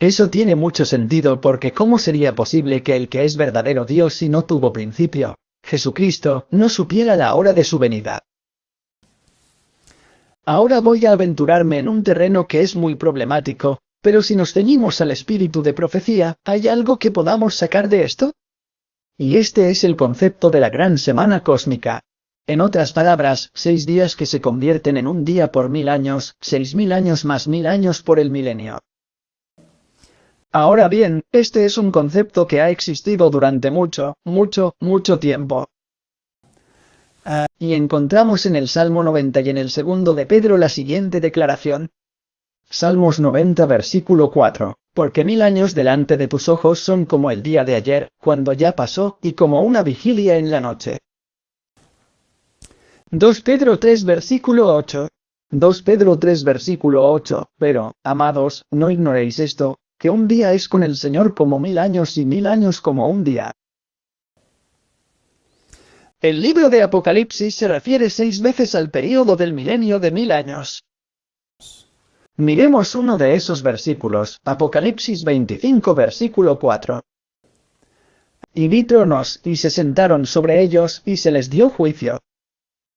Eso tiene mucho sentido porque ¿cómo sería posible que el que es verdadero Dios y no tuvo principio, Jesucristo, no supiera la hora de su venida? Ahora voy a aventurarme en un terreno que es muy problemático, pero si nos ceñimos al espíritu de profecía, ¿hay algo que podamos sacar de esto? Y este es el concepto de la gran semana cósmica. En otras palabras, 6 días que se convierten en un día por 1000 años, 6000 años más 1000 años por el milenio. Ahora bien, este es un concepto que ha existido durante mucho tiempo. Y encontramos en el Salmo 90 y en el segundo de Pedro la siguiente declaración. Salmos 90 versículo 4. Porque 1000 años delante de tus ojos son como el día de ayer, cuando ya pasó, y como una vigilia en la noche. 2 Pedro 3 versículo 8. 2 Pedro 3 versículo 8. Pero, amados, no ignoréis esto, que un día es con el Señor como 1000 años y 1000 años como un día. El libro de Apocalipsis se refiere 6 veces al período del milenio de 1000 años. Miremos uno de esos versículos, Apocalipsis 25 versículo 4. Y vi tronos, y se sentaron sobre ellos, y se les dio juicio.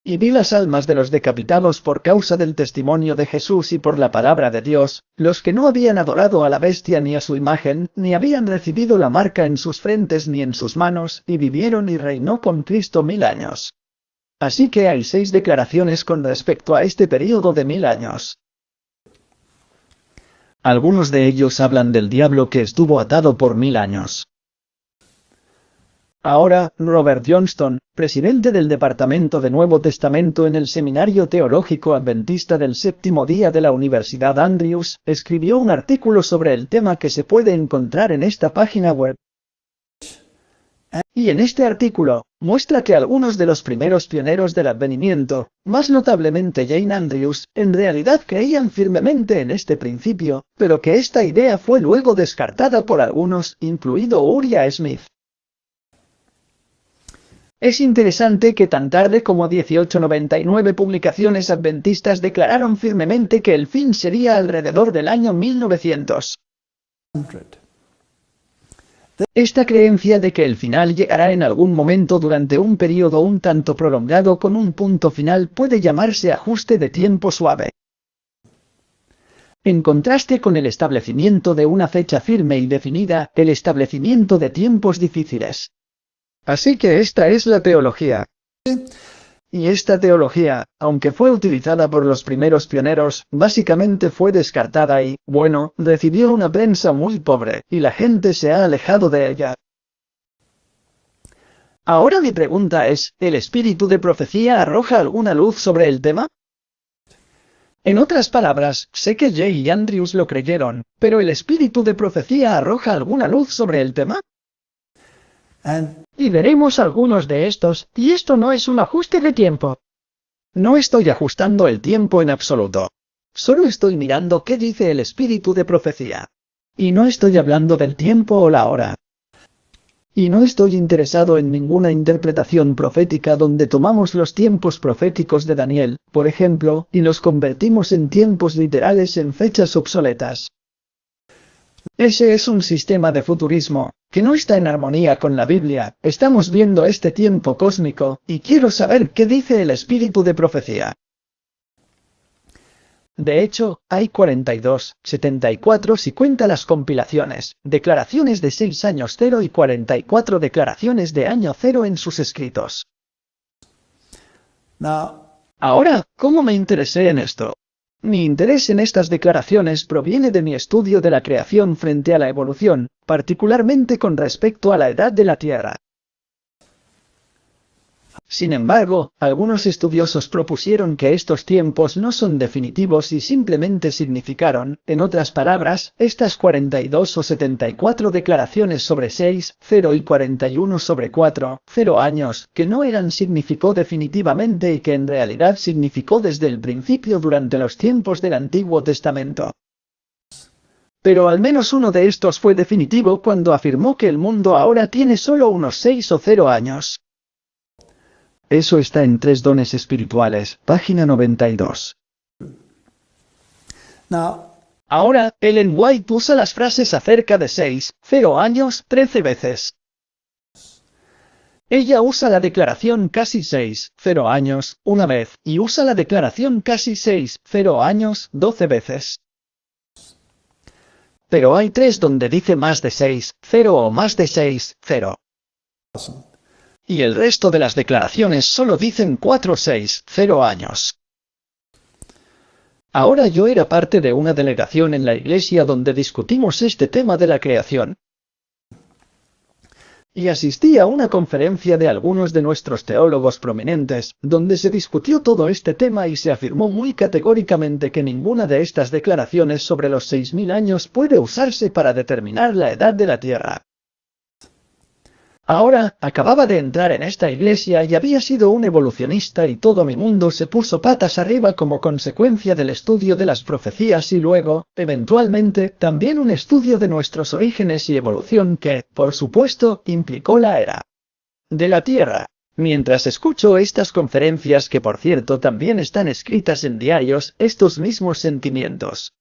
Y vi las almas de los decapitados por causa del testimonio de Jesús y por la palabra de Dios, los que no habían adorado a la bestia ni a su imagen, ni habían recibido la marca en sus frentes ni en sus manos, y vivieron y reinó con Cristo 1000 años. Así que hay 6 declaraciones con respecto a este período de 1000 años. Algunos de ellos hablan del diablo que estuvo atado por 1000 años. Ahora, Robert Johnston, presidente del Departamento de Nuevo Testamento en el Seminario Teológico Adventista del Séptimo Día de la Universidad Andrews, escribió un artículo sobre el tema que se puede encontrar en esta página web. Y en este artículo, muestra que algunos de los primeros pioneros del advenimiento, más notablemente Jane Andrews, en realidad creían firmemente en este principio, pero que esta idea fue luego descartada por algunos, incluido Uriah Smith. Es interesante que tan tarde como 1899 publicaciones adventistas declararon firmemente que el fin sería alrededor del año 1900. Esta creencia de que el final llegará en algún momento durante un periodo un tanto prolongado con un punto final puede llamarse ajuste de tiempo suave. En contraste con el establecimiento de una fecha firme y definida, el establecimiento de tiempos difíciles. Así que esta es la teología. Y esta teología, aunque fue utilizada por los primeros pioneros, básicamente fue descartada y, bueno, recibió una prensa muy pobre, y la gente se ha alejado de ella. Ahora mi pregunta es, ¿el espíritu de profecía arroja alguna luz sobre el tema? En otras palabras, sé que Jay y Andrews lo creyeron, pero ¿el espíritu de profecía arroja alguna luz sobre el tema? Y veremos algunos de estos, y esto no es un ajuste de tiempo. No estoy ajustando el tiempo en absoluto. Solo estoy mirando qué dice el espíritu de profecía. Y no estoy hablando del tiempo o la hora. Y no estoy interesado en ninguna interpretación profética donde tomamos los tiempos proféticos de Daniel, por ejemplo, y los convertimos en tiempos literales en fechas obsoletas. Ese es un sistema de futurismo, que no está en armonía con la Biblia. Estamos viendo este tiempo cósmico, y quiero saber qué dice el espíritu de profecía. De hecho, hay 42, 74 si cuenta las compilaciones, declaraciones de 6 años 0 y 44 declaraciones de año 0 en sus escritos. Ahora, ¿cómo me interesé en esto? Mi interés en estas declaraciones proviene de mi estudio de la creación frente a la evolución, particularmente con respecto a la edad de la Tierra. Sin embargo, algunos estudiosos propusieron que estos tiempos no son definitivos y simplemente significaron, en otras palabras, estas 42 o 74 declaraciones sobre 6, 0 y 41 sobre 4, 0 años, que no eran significó definitivamente y que en realidad significó desde el principio durante los tiempos del Antiguo Testamento. Pero al menos uno de estos fue definitivo cuando afirmó que el mundo ahora tiene solo unos 6 o 0 años. Eso está en 3 dones espirituales, página 92. Ahora, Ellen White usa las frases acerca de 6, 0 años 13 veces. Ella usa la declaración casi 6, 0 años, una vez, y usa la declaración casi 6, 0 años, 12 veces. Pero hay 3 donde dice más de 6, 0 o más de 6, 0. Y el resto de las declaraciones solo dicen 4, 6, 0 años. Ahora yo era parte de una delegación en la iglesia donde discutimos este tema de la creación. Y asistí a una conferencia de algunos de nuestros teólogos prominentes, donde se discutió todo este tema y se afirmó muy categóricamente que ninguna de estas declaraciones sobre los 6000 años puede usarse para determinar la edad de la Tierra. Ahora, acababa de entrar en esta iglesia y había sido un evolucionista y todo mi mundo se puso patas arriba como consecuencia del estudio de las profecías y luego, eventualmente, también un estudio de nuestros orígenes y evolución que, por supuesto, implicó la era de la Tierra. Mientras escucho estas conferencias que por cierto también están escritas en diarios, estos mismos sentimientos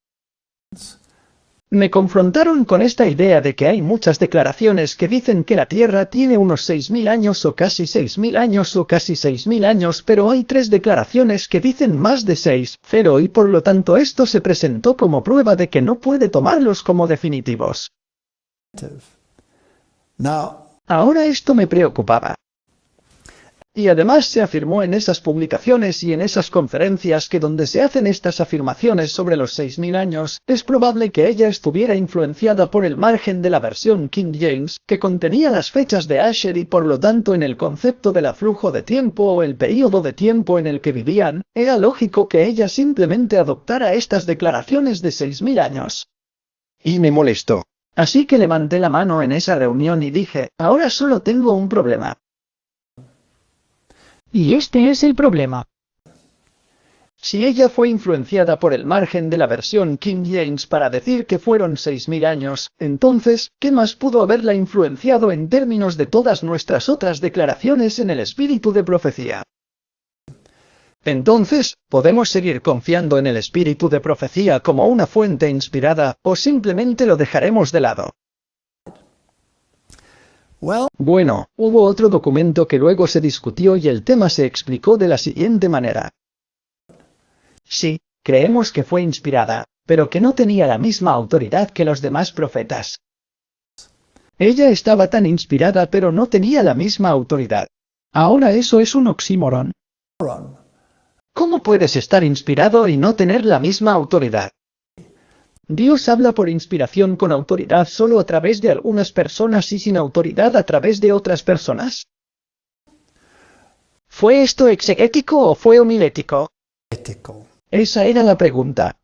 me confrontaron con esta idea de que hay muchas declaraciones que dicen que la Tierra tiene unos 6000 años o casi 6000 años o casi 6000 años, pero hay 3 declaraciones que dicen más de 6, 0 y por lo tanto esto se presentó como prueba de que no puede tomarlos como definitivos. Ahora esto me preocupaba. Y además se afirmó en esas publicaciones y en esas conferencias que donde se hacen estas afirmaciones sobre los 6000 años, es probable que ella estuviera influenciada por el margen de la versión King James, que contenía las fechas de Asher y por lo tanto en el concepto del aflujo de tiempo o el período de tiempo en el que vivían, era lógico que ella simplemente adoptara estas declaraciones de 6000 años. Y me molestó. Así que levanté la mano en esa reunión y dije, ahora solo tengo un problema. Y este es el problema. Si ella fue influenciada por el margen de la versión King James para decir que fueron 6000 años, entonces, ¿qué más pudo haberla influenciado en términos de todas nuestras otras declaraciones en el espíritu de profecía? Entonces, ¿podemos seguir confiando en el espíritu de profecía como una fuente inspirada, o simplemente lo dejaremos de lado? Bueno, hubo otro documento que luego se discutió y el tema se explicó de la siguiente manera. Sí, creemos que fue inspirada, pero que no tenía la misma autoridad que los demás profetas. Ella estaba tan inspirada pero no tenía la misma autoridad. Ahora eso es un oxímoron. ¿Cómo puedes estar inspirado y no tener la misma autoridad? Dios habla por inspiración con autoridad solo a través de algunas personas y sin autoridad a través de otras personas. ¿Fue esto exegético o fue homilético? Esa era la pregunta.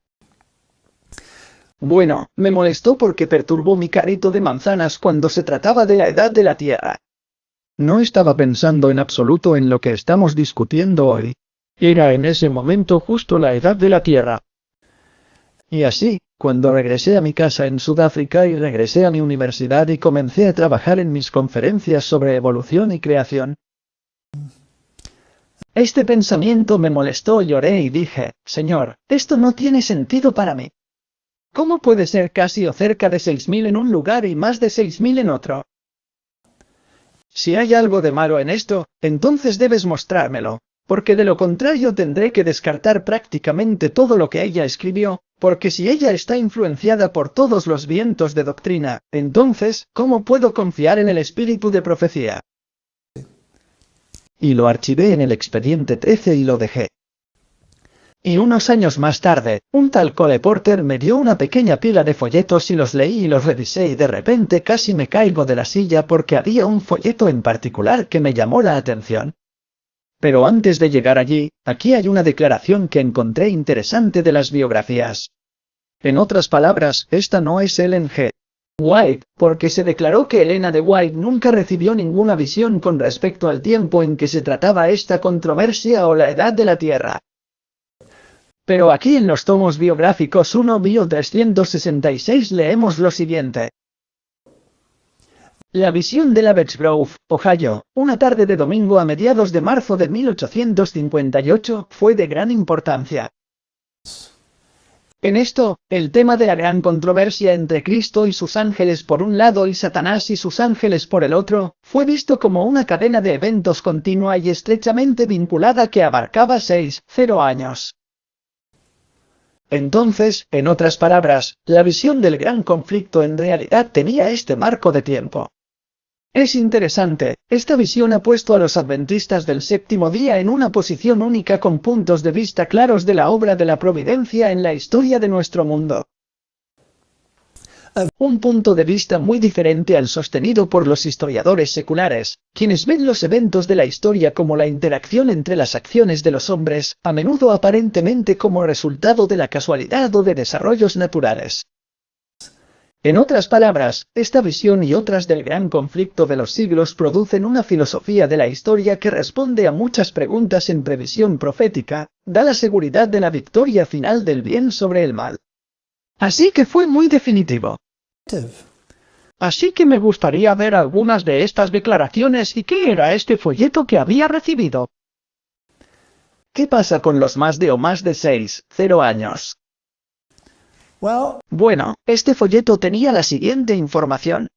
Bueno, me molestó porque perturbó mi carrito de manzanas cuando se trataba de la edad de la Tierra. No estaba pensando en absoluto en lo que estamos discutiendo hoy. Era en ese momento justo la edad de la Tierra. Y así, cuando regresé a mi casa en Sudáfrica y regresé a mi universidad y comencé a trabajar en mis conferencias sobre evolución y creación, este pensamiento me molestó, lloré y dije, Señor, esto no tiene sentido para mí. ¿Cómo puede ser casi o cerca de 6000 en un lugar y más de 6000 en otro? Si hay algo de malo en esto, entonces debes mostrármelo, porque de lo contrario tendré que descartar prácticamente todo lo que ella escribió, porque si ella está influenciada por todos los vientos de doctrina, entonces, ¿cómo puedo confiar en el espíritu de profecía? Y lo archivé en el expediente 13 y lo dejé. Y unos años más tarde, un tal Cole Porter me dio una pequeña pila de folletos y los leí y los revisé y de repente casi me caigo de la silla porque había un folleto en particular que me llamó la atención. Pero antes de llegar allí, aquí hay una declaración que encontré interesante de las biografías. En otras palabras, esta no es Ellen G. White, porque se declaró que Elena de White nunca recibió ninguna visión con respecto al tiempo en que se trataba esta controversia o la edad de la Tierra. Pero aquí en los tomos biográficos 1 bio 366 leemos lo siguiente. La visión de la Bettsgrove, Ohio, una tarde de domingo a mediados de marzo de 1858, fue de gran importancia. En esto, el tema de la gran controversia entre Cristo y sus ángeles por un lado y Satanás y sus ángeles por el otro, fue visto como una cadena de eventos continua y estrechamente vinculada que abarcaba 6-0 años. Entonces, en otras palabras, la visión del gran conflicto en realidad tenía este marco de tiempo. Es interesante, esta visión ha puesto a los adventistas del séptimo día en una posición única con puntos de vista claros de la obra de la providencia en la historia de nuestro mundo. Un punto de vista muy diferente al sostenido por los historiadores seculares, quienes ven los eventos de la historia como la interacción entre las acciones de los hombres, a menudo aparentemente como resultado de la casualidad o de desarrollos naturales. En otras palabras, esta visión y otras del gran conflicto de los siglos producen una filosofía de la historia que responde a muchas preguntas en previsión profética, da la seguridad de la victoria final del bien sobre el mal. Así que fue muy definitivo. Así que me gustaría ver algunas de estas declaraciones y qué era este folleto que había recibido. ¿Qué pasa con los más de 6-0 años? Bueno, este folleto tenía la siguiente información.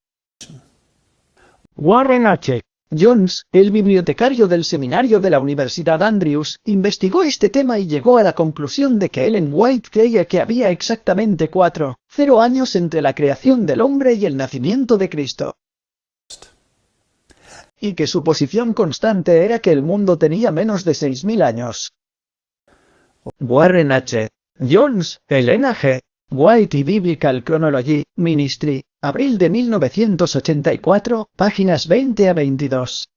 Warren H. Jones, el bibliotecario del seminario de la Universidad Andrews, investigó este tema y llegó a la conclusión de que Ellen White creía que había exactamente 4-0 años entre la creación del hombre y el nacimiento de Cristo. Y que su posición constante era que el mundo tenía menos de 6.000 años. Warren H. Jones, Elena G. White y Biblical Chronology, Ministry, abril de 1984, páginas 20 a 22.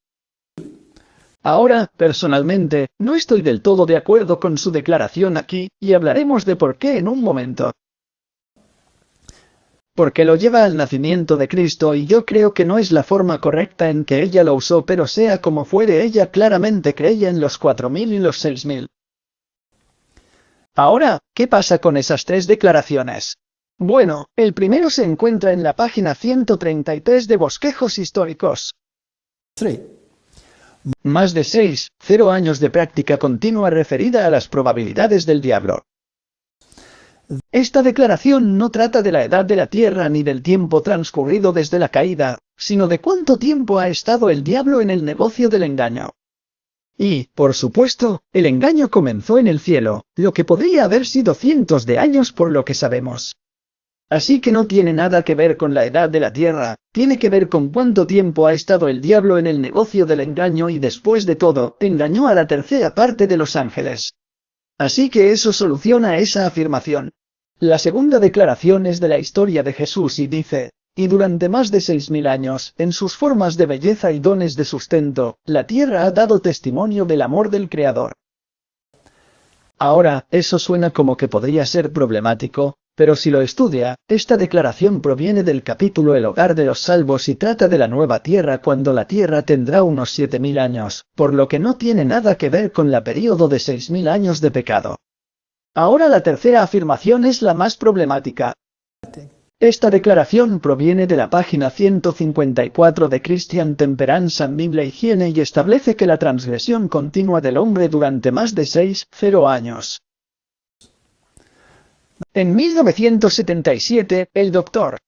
Ahora, personalmente, no estoy del todo de acuerdo con su declaración aquí, y hablaremos de por qué en un momento. Porque lo lleva al nacimiento de Cristo y yo creo que no es la forma correcta en que ella lo usó, pero sea como fuere, ella claramente creía en los 4.000 y los 6.000. Ahora, ¿qué pasa con esas tres declaraciones? Bueno, el primero se encuentra en la página 133 de Bosquejos Históricos. 3. Más de 6-0 años de práctica continua referida a las probabilidades del diablo. Esta declaración no trata de la edad de la Tierra ni del tiempo transcurrido desde la caída, sino de cuánto tiempo ha estado el diablo en el negocio del engaño. Y, por supuesto, el engaño comenzó en el cielo, lo que podría haber sido cientos de años por lo que sabemos. Así que no tiene nada que ver con la edad de la Tierra, tiene que ver con cuánto tiempo ha estado el diablo en el negocio del engaño y después de todo, engañó a la tercera parte de los ángeles. Así que eso soluciona esa afirmación. La segunda declaración es de la historia de Jesús y dice: y durante más de 6.000 años, en sus formas de belleza y dones de sustento, la tierra ha dado testimonio del amor del Creador. Ahora, eso suena como que podría ser problemático, pero si lo estudia, esta declaración proviene del capítulo El hogar de los salvos y trata de la nueva tierra cuando la tierra tendrá unos 7.000 años, por lo que no tiene nada que ver con la período de 6.000 años de pecado. Ahora la tercera afirmación es la más problemática. Esta declaración proviene de la página 154 de Christian Temperance and Bible Hygiene y establece que la transgresión continua del hombre durante más de 6-0 años. En 1977, el Dr.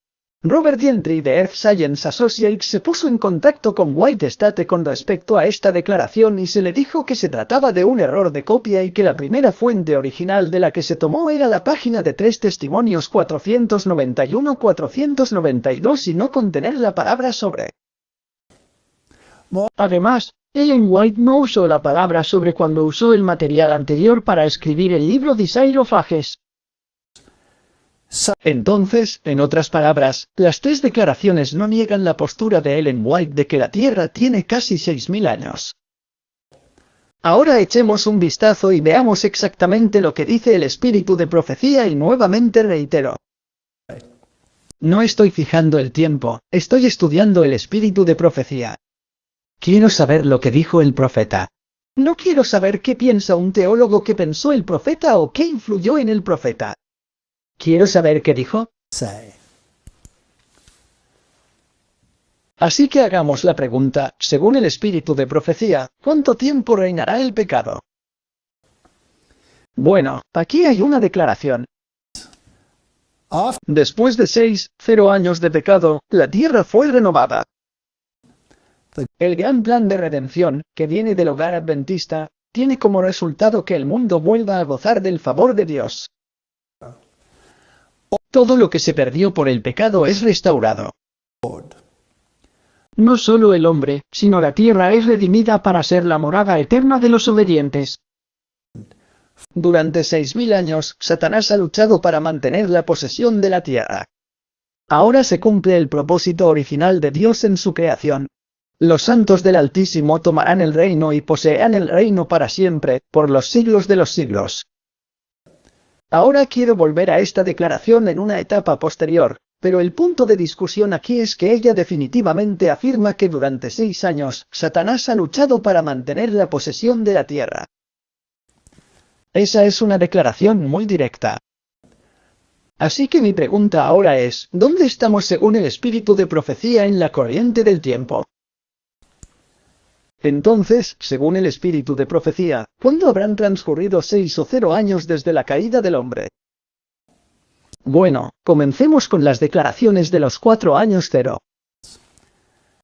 Robert Gentry de Earth Science Associates se puso en contacto con White State con respecto a esta declaración y se le dijo que se trataba de un error de copia y que la primera fuente original de la que se tomó era la página de 3 Testimonios 491-492 y no contener la palabra sobre. Además, Ellen White no usó la palabra sobre cuando usó el material anterior para escribir el libro Desire of Ages. Entonces, en otras palabras, las tres declaraciones no niegan la postura de Ellen White de que la Tierra tiene casi 6.000 años. Ahora echemos un vistazo y veamos exactamente lo que dice el espíritu de profecía y nuevamente reitero. No estoy fijando el tiempo, estoy estudiando el espíritu de profecía. Quiero saber lo que dijo el profeta. No quiero saber qué piensa un teólogo que pensó el profeta o qué influyó en el profeta. Quiero saber qué dijo. Así que hagamos la pregunta, según el espíritu de profecía, ¿cuánto tiempo reinará el pecado? Bueno, aquí hay una declaración. Después de 6,0 años de pecado, la tierra fue renovada. El gran plan de redención, que viene del hogar adventista, tiene como resultado que el mundo vuelva a gozar del favor de Dios. Todo lo que se perdió por el pecado es restaurado. No solo el hombre, sino la tierra es redimida para ser la morada eterna de los obedientes. Durante 6.000 años, Satanás ha luchado para mantener la posesión de la tierra. Ahora se cumple el propósito original de Dios en su creación. Los santos del Altísimo tomarán el reino y poseerán el reino para siempre, por los siglos de los siglos. Ahora quiero volver a esta declaración en una etapa posterior, pero el punto de discusión aquí es que ella definitivamente afirma que durante 6 años, Satanás ha luchado para mantener la posesión de la tierra. Esa es una declaración muy directa. Así que mi pregunta ahora es, ¿dónde estamos según el espíritu de profecía en la corriente del tiempo? Entonces, según el espíritu de profecía, ¿cuándo habrán transcurrido 6 o 0 años desde la caída del hombre? Bueno, comencemos con las declaraciones de los 4 años 0.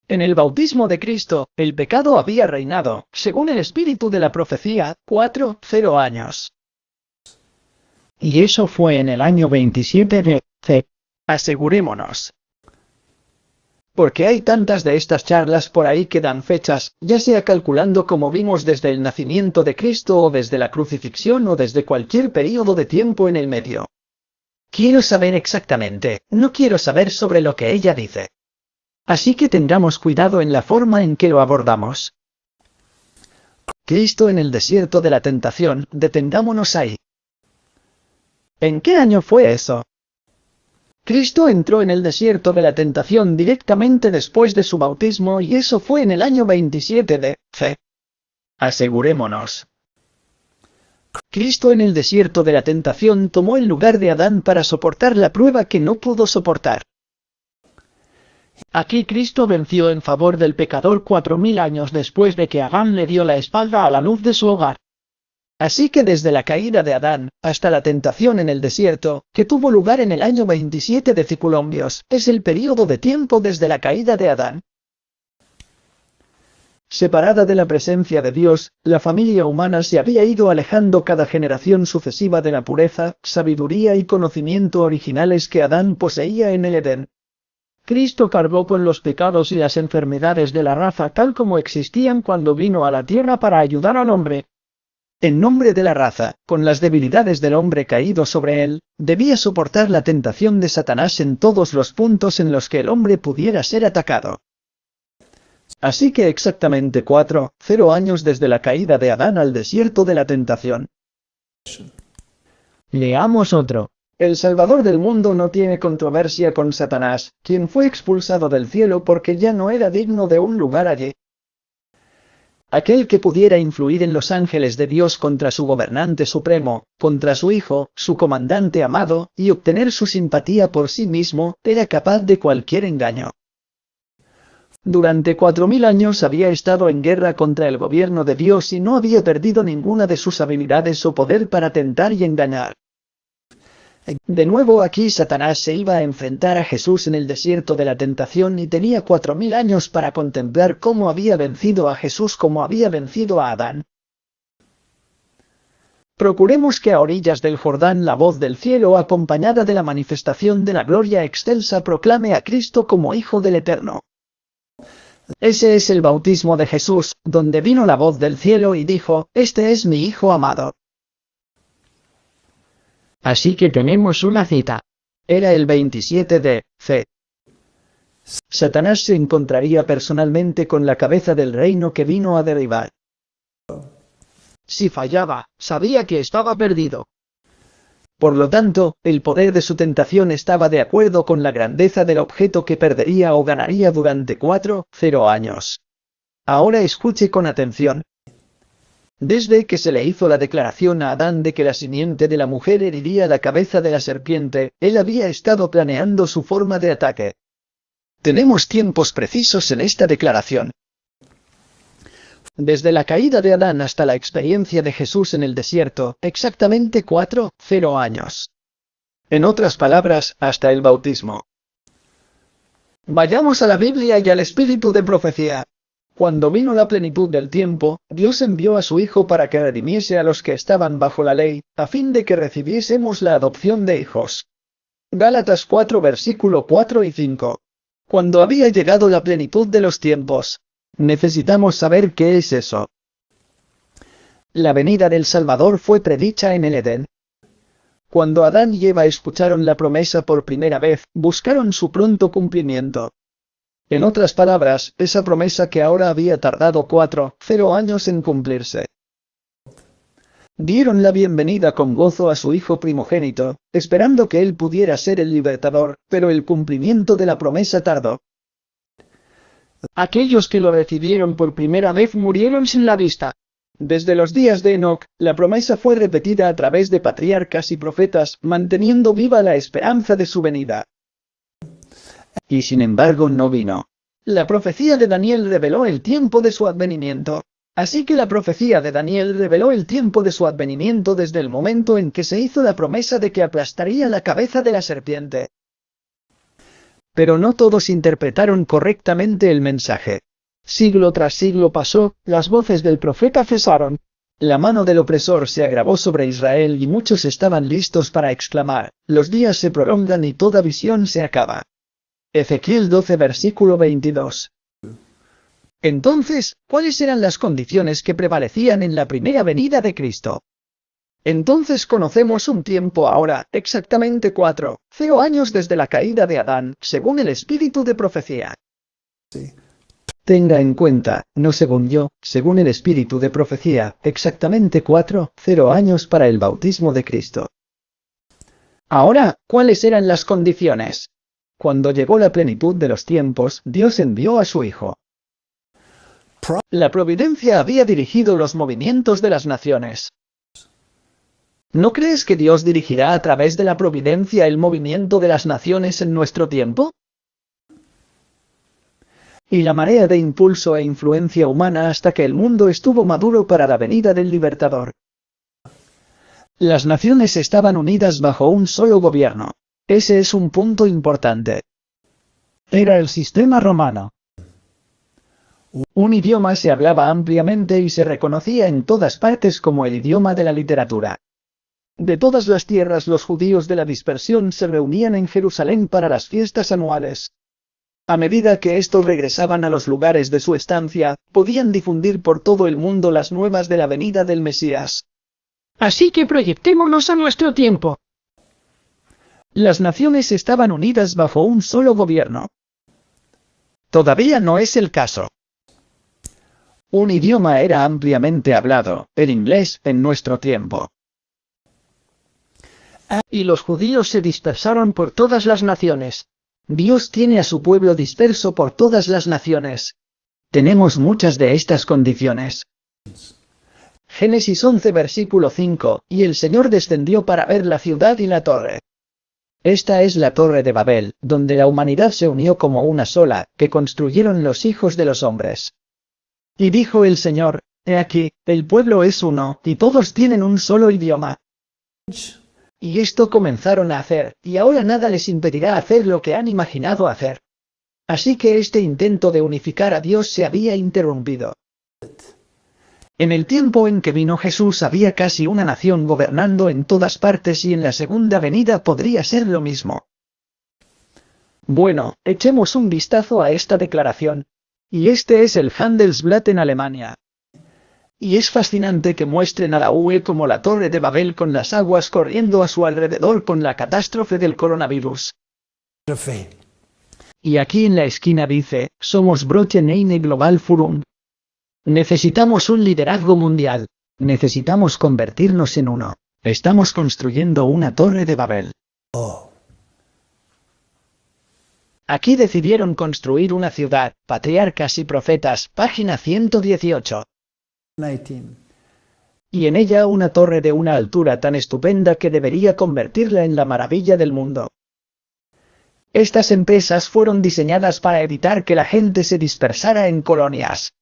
En el bautismo de Cristo, el pecado había reinado, según el espíritu de la profecía, 4,0 años. Y eso fue en el año 27 de C. Asegurémonos. Porque hay tantas de estas charlas por ahí que dan fechas, ya sea calculando como vimos desde el nacimiento de Cristo o desde la crucifixión o desde cualquier período de tiempo en el medio. Quiero saber exactamente, no quiero saber sobre lo que ella dice. Así que tengamos cuidado en la forma en que lo abordamos. Cristo en el desierto de la tentación, detengámonos ahí. ¿En qué año fue eso? Cristo entró en el desierto de la tentación directamente después de su bautismo y eso fue en el año 27 de C. Asegurémonos. Cristo en el desierto de la tentación tomó el lugar de Adán para soportar la prueba que no pudo soportar. Aquí Cristo venció en favor del pecador 4000 años después de que Adán le dio la espalda a la luz de su hogar. Así que desde la caída de Adán, hasta la tentación en el desierto, que tuvo lugar en el año 27 de Ciculombios, es el período de tiempo desde la caída de Adán. Separada de la presencia de Dios, la familia humana se había ido alejando cada generación sucesiva de la pureza, sabiduría y conocimiento originales que Adán poseía en el Edén. Cristo cargó con los pecados y las enfermedades de la raza tal como existían cuando vino a la tierra para ayudar al hombre. En nombre de la raza, con las debilidades del hombre caído sobre él, debía soportar la tentación de Satanás en todos los puntos en los que el hombre pudiera ser atacado. Así que exactamente 4,0 años desde la caída de Adán al desierto de la tentación. Leamos otro. El Salvador del mundo no tiene controversia con Satanás, quien fue expulsado del cielo porque ya no era digno de un lugar allí. Aquel que pudiera influir en los ángeles de Dios contra su gobernante supremo, contra su Hijo, su comandante amado, y obtener su simpatía por sí mismo, era capaz de cualquier engaño. Durante 4000 años había estado en guerra contra el gobierno de Dios y no había perdido ninguna de sus habilidades o poder para tentar y engañar. De nuevo aquí Satanás se iba a enfrentar a Jesús en el desierto de la tentación y tenía 4000 años para contemplar cómo había vencido a Jesús como había vencido a Adán. Procuremos que a orillas del Jordán la voz del cielo acompañada de la manifestación de la gloria excelsa proclame a Cristo como Hijo del Eterno. Ese es el bautismo de Jesús, donde vino la voz del cielo y dijo, «Este es mi Hijo amado». Así que tenemos una cita. Era el 27 de C. Satanás se encontraría personalmente con la cabeza del reino que vino a derribar. Si fallaba, sabía que estaba perdido. Por lo tanto, el poder de su tentación estaba de acuerdo con la grandeza del objeto que perdería o ganaría durante 4,0 años. Ahora escuche con atención. Desde que se le hizo la declaración a Adán de que la simiente de la mujer heriría la cabeza de la serpiente, él había estado planeando su forma de ataque. Tenemos tiempos precisos en esta declaración. Desde la caída de Adán hasta la experiencia de Jesús en el desierto, exactamente 4,0 años. En otras palabras, hasta el bautismo. Vayamos a la Biblia y al espíritu de profecía. Cuando vino la plenitud del tiempo, Dios envió a su Hijo para que redimiese a los que estaban bajo la ley, a fin de que recibiésemos la adopción de hijos. Gálatas 4 versículo 4 y 5. Cuando había llegado la plenitud de los tiempos. Necesitamos saber qué es eso. La venida del Salvador fue predicha en el Edén. Cuando Adán y Eva escucharon la promesa por primera vez, buscaron su pronto cumplimiento. En otras palabras, esa promesa que ahora había tardado 0 años en cumplirse. Dieron la bienvenida con gozo a su hijo primogénito, esperando que él pudiera ser el libertador, pero el cumplimiento de la promesa tardó. Aquellos que lo recibieron por primera vez murieron sin la vista. Desde los días de Enoc, la promesa fue repetida a través de patriarcas y profetas, manteniendo viva la esperanza de su venida. Y sin embargo no vino. La profecía de Daniel reveló el tiempo de su advenimiento. Así que la profecía de Daniel reveló el tiempo de su advenimiento desde el momento en que se hizo la promesa de que aplastaría la cabeza de la serpiente. Pero no todos interpretaron correctamente el mensaje. Siglo tras siglo pasó, las voces del profeta cesaron. La mano del opresor se agravó sobre Israel y muchos estaban listos para exclamar, los días se prolongan y toda visión se acaba. Ezequiel 12 versículo 22. Entonces, ¿cuáles eran las condiciones que prevalecían en la primera venida de Cristo? Entonces conocemos un tiempo ahora, exactamente 0 años desde la caída de Adán, según el espíritu de profecía. Sí. Tenga en cuenta, no según yo, según el espíritu de profecía, exactamente 0 años para el bautismo de Cristo. Ahora, ¿cuáles eran las condiciones? Cuando llegó la plenitud de los tiempos, Dios envió a su Hijo. La providencia había dirigido los movimientos de las naciones. ¿No crees que Dios dirigirá a través de la providencia el movimiento de las naciones en nuestro tiempo? Y la marea de impulso e influencia humana hasta que el mundo estuvo maduro para la venida del Libertador. Las naciones estaban unidas bajo un solo gobierno. Ese es un punto importante. Era el sistema romano. Un idioma se hablaba ampliamente y se reconocía en todas partes como el idioma de la literatura. De todas las tierras los judíos de la dispersión se reunían en Jerusalén para las fiestas anuales. A medida que estos regresaban a los lugares de su estancia, podían difundir por todo el mundo las nuevas de la venida del Mesías. Así que proyectémonos a nuestro tiempo. Las naciones estaban unidas bajo un solo gobierno. Todavía no es el caso. Un idioma era ampliamente hablado, el inglés, en nuestro tiempo. Y los judíos se dispersaron por todas las naciones. Dios tiene a su pueblo disperso por todas las naciones. Tenemos muchas de estas condiciones. Génesis 11 versículo 5, y el Señor descendió para ver la ciudad y la torre. Esta es la torre de Babel, donde la humanidad se unió como una sola, que construyeron los hijos de los hombres. Y dijo el Señor, he aquí, el pueblo es uno, y todos tienen un solo idioma. Y esto comenzaron a hacer, y ahora nada les impedirá hacer lo que han imaginado hacer. Así que este intento de unificar a Dios se había interrumpido. En el tiempo en que vino Jesús había casi una nación gobernando en todas partes y en la segunda venida podría ser lo mismo. Bueno, echemos un vistazo a esta declaración. Y este es el Handelsblatt en Alemania. Y es fascinante que muestren a la UE como la Torre de Babel con las aguas corriendo a su alrededor con la catástrofe del coronavirus. Y aquí en la esquina dice, somos Brochen eine Global Führung. Necesitamos un liderazgo mundial. Necesitamos convertirnos en uno. Estamos construyendo una Torre de Babel. Aquí decidieron construir una ciudad, patriarcas y profetas, página 118. Y en ella una torre de una altura tan estupenda que debería convertirla en la maravilla del mundo. Estas empresas fueron diseñadas para evitar que la gente se dispersara en colonias.